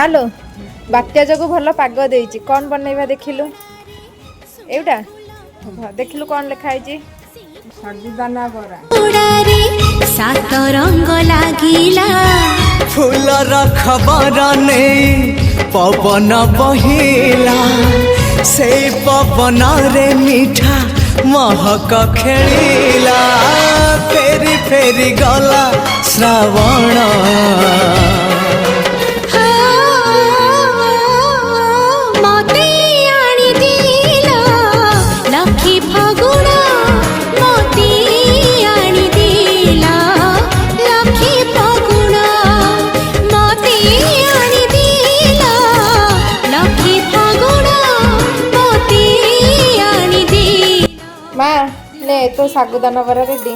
मालो बात्या जगू भल पाग देइछि कौन बनैबा देखिलु एउटा देखिलु कौन लिखाई साबुदाना बरा सात रंग लागिला फूलर खबर नहीं पवन बहिला से पवन रे मीठा महक खेलिला फेरी फेरी गला श्रावण मते आनी दिला लखी फगुण मते आनी दिला लखी फगुण मते आनी दिला लखी फगुण मते आनी दिला माँ ने तो सागुदाना बरा रेडी